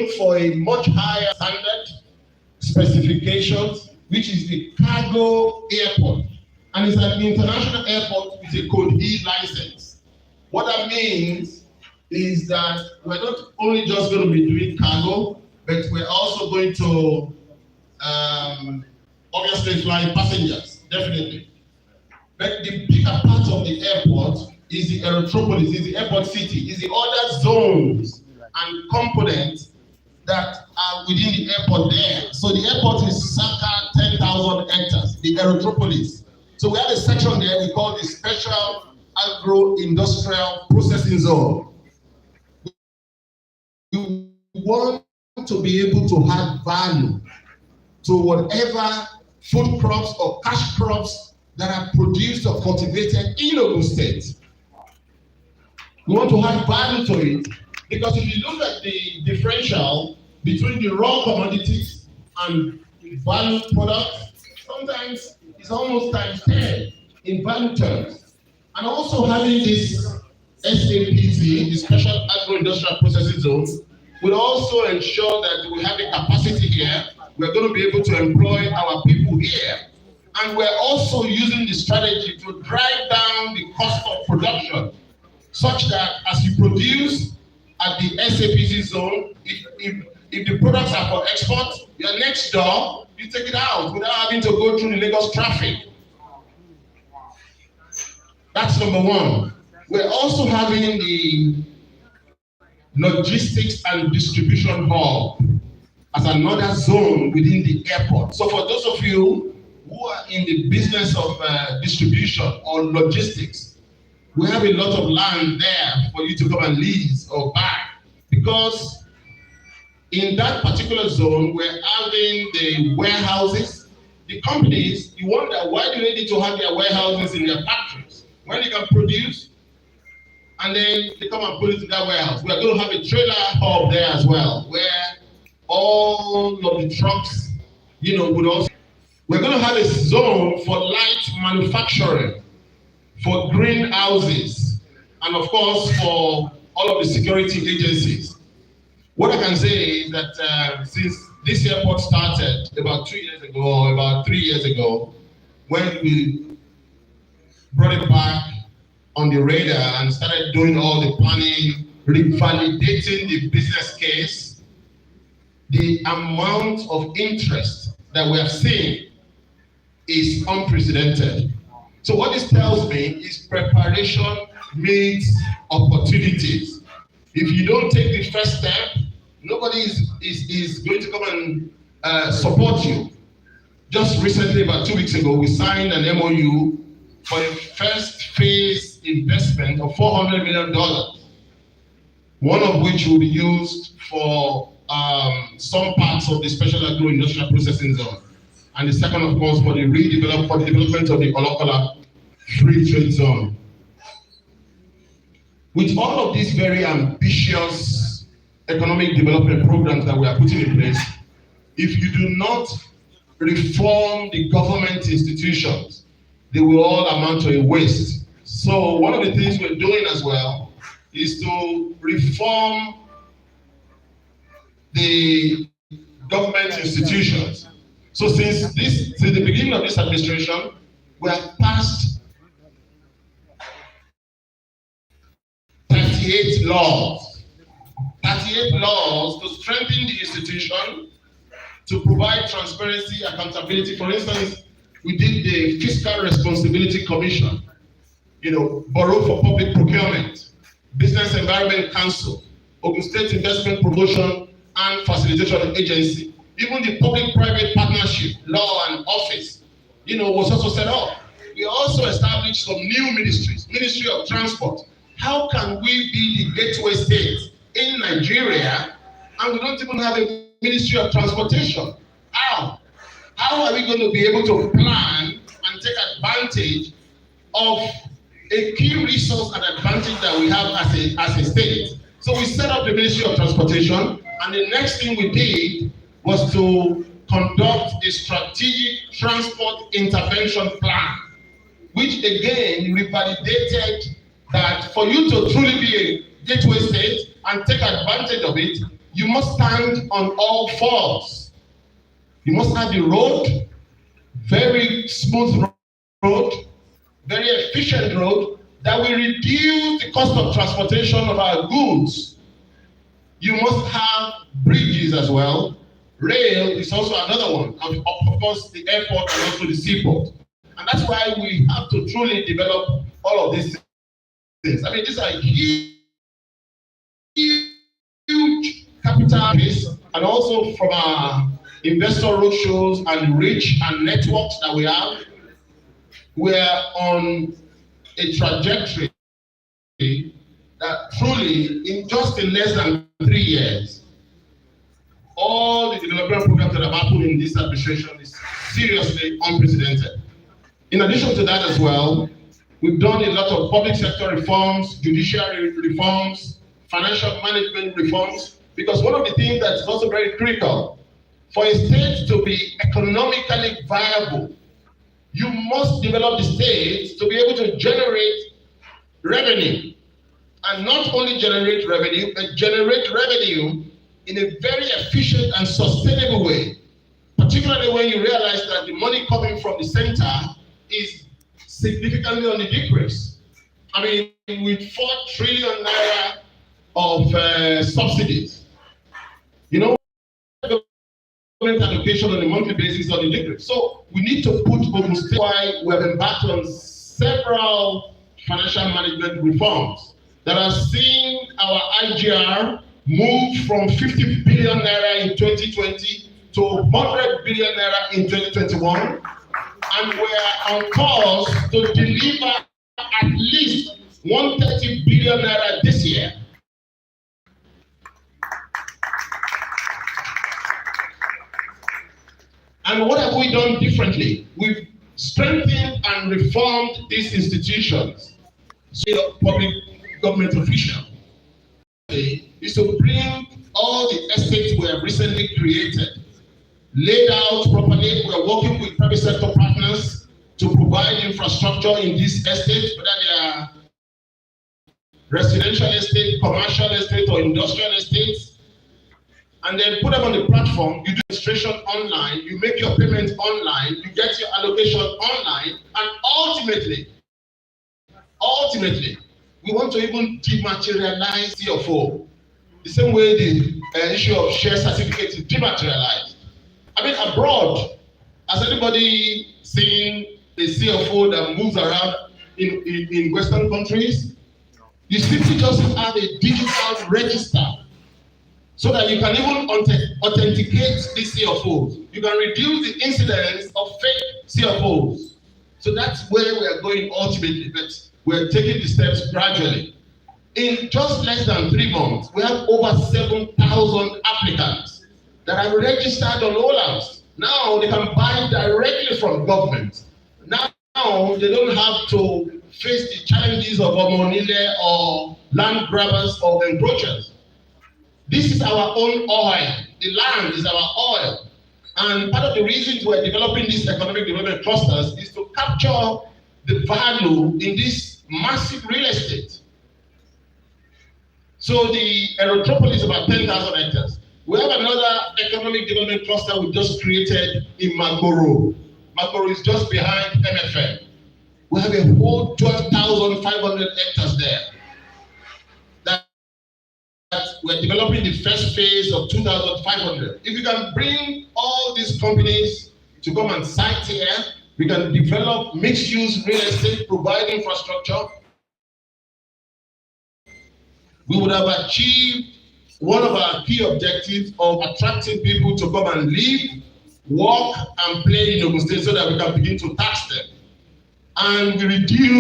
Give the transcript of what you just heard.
known for a much higher standard specifications, which is the cargo airport. And it's an international airport with a Code E license. What that means is that we're not only just going to be doing cargo, but we're also going to obviously fly passengers, definitely. But the bigger part of the airport is the aerotropolis, is the airport city, is the other zones and components that are within the airport there. So the airport is circa 10,000 hectares, the aerotropolis. So we have a section there we call the Special Agro-Industrial Processing Zone. We want to be able to add value to whatever food crops or cash crops that are produced or cultivated in Ogun State. We want to add value to it because if you look at the differential between the raw commodities and value products, sometimes it's almost times 10 in value terms. And also having this SAPZ, the Special Agro-Industrial Processing Zone, will also ensure that we have a capacity here. We're going to be able to employ our people here. And we're also using the strategy to drive down the cost of production, such that as you produce at the SAPZ zone, if the products are for export, you're next door, you take it out without having to go through the Lagos traffic. That's number one. We're also having the logistics and distribution hub as another zone within the airport. So for those of you who are in the business of distribution or logistics, we have a lot of land there for you to come and lease or buy, because in that particular zone, we're having the warehouses. The companies, you wonder, why do they need to have their warehouses in their factories when they can produce and then they come and put it in that warehouse? We're going to have a trailer hub there as well, where all of the trucks, would also. We're going to have a zone for light manufacturing, for greenhouses, and of course for all of the security agencies. What I can say is that since this airport started about 2 years ago, or about 3 years ago, when we brought it back on the radar and started doing all the planning, revalidating the business case, the amount of interest that we have seen is unprecedented. So what this tells me is preparation meets opportunities. If you don't take the first step, nobody is going to come and support you. Just recently, about 2 weeks ago, we signed an MOU for a first phase investment of $400 million, one of which will be used for some parts of the Special Agro-Industrial Processing Zone, and the second, of course, for the development of the Olokola Free Trade Zone. With all of these very ambitious economic development programs that we are putting in place, if you do not reform the government institutions, they will all amount to a waste. So one of the things we're doing as well is to reform the government institutions. So since the beginning of this administration, we have passed 38 laws to strengthen the institution, to provide transparency, accountability. For instance, we did the Fiscal Responsibility Commission, Bureau for Public Procurement, Business Environment Council, Ogun State Investment Promotion and Facilitation Agency. Even the Public-Private Partnership Law and Office, was also set up. We also established some new ministries, Ministry of Transport. How can we be the gateway state in Nigeria and we don't even have a Ministry of Transportation? How are we going to be able to plan and take advantage of a key resource and advantage that we have as a state? So we set up the Ministry of Transportation, and the next thing we did was to conduct a strategic transport intervention plan, which again revalidated that for you to truly be a gateway state and take advantage of it, you must stand on all fours. You must have the road, very smooth road, very efficient road that will reduce the cost of transportation of our goods. You must have bridges as well. Rail is also another one. Of course, the airport and also the seaport. And that's why we have to truly develop all of these things. I mean, these are huge capital base, and also from our investor roadshows and reach and networks that we have, we're on a trajectory that truly, in just less than 3 years, all the development programs that have happened in this administration is seriously unprecedented. In addition to that as well, we've done a lot of public sector reforms, judiciary reforms, financial management reforms, because one of the things that's also very critical, for a state to be economically viable, you must develop the state to be able to generate revenue. And not only generate revenue, but generate revenue in a very efficient and sustainable way. Particularly when you realize that the money coming from the center is significantly on the decrease. I mean, with 4 trillion naira of subsidies, you know, government allocation on a monthly basis on the decrease. So we need to put Ogun State. Why we have embarked on several financial management reforms that are seeing our IGR move from 50 billion naira in 2020 to 100 billion naira in 2021. And we are on course to deliver at least 130 billion naira this year. And what have we done differently? We've strengthened and reformed these institutions. So, public government official is to bring all the estates we have recently created, laid out properly. We are working with private sector partners to provide infrastructure in these estates, whether they are residential estate, commercial estate, or industrial estates, and then put them on the platform. You do registration online, you make your payment online, you get your allocation online, and ultimately, we want to even dematerialize CFO. The same way the issue of share certificate is dematerialized. I mean, abroad, has anybody seen a CFO that moves around in Western countries? You simply just have a digital register so that you can even authenticate these CFOs. You can reduce the incidence of fake CFOs. So that's where we are going ultimately, but we're taking the steps gradually. In just less than 3 months, we have over 7,000 applicants that are registered on OLAMs. Now they can buy directly from government. Now they don't have to face the challenges of Omonile or land grabbers or encroachers. This is our own oil. The land is our oil. And part of the reasons we're developing these economic development clusters is to capture the value in this massive real estate. So the Aerotropolis is about 10,000 hectares. We have another economic development cluster we just created in Magoro. Magoro is just behind MFM. We have a whole 12,500 hectares there. We're developing the first phase of 2,500. If you can bring all these companies to come and site here, we can develop mixed-use real estate, provide infrastructure. We would have achieved one of our key objectives of attracting people to come and live, work, and play in Ogun State so that we can begin to tax them. And we reduce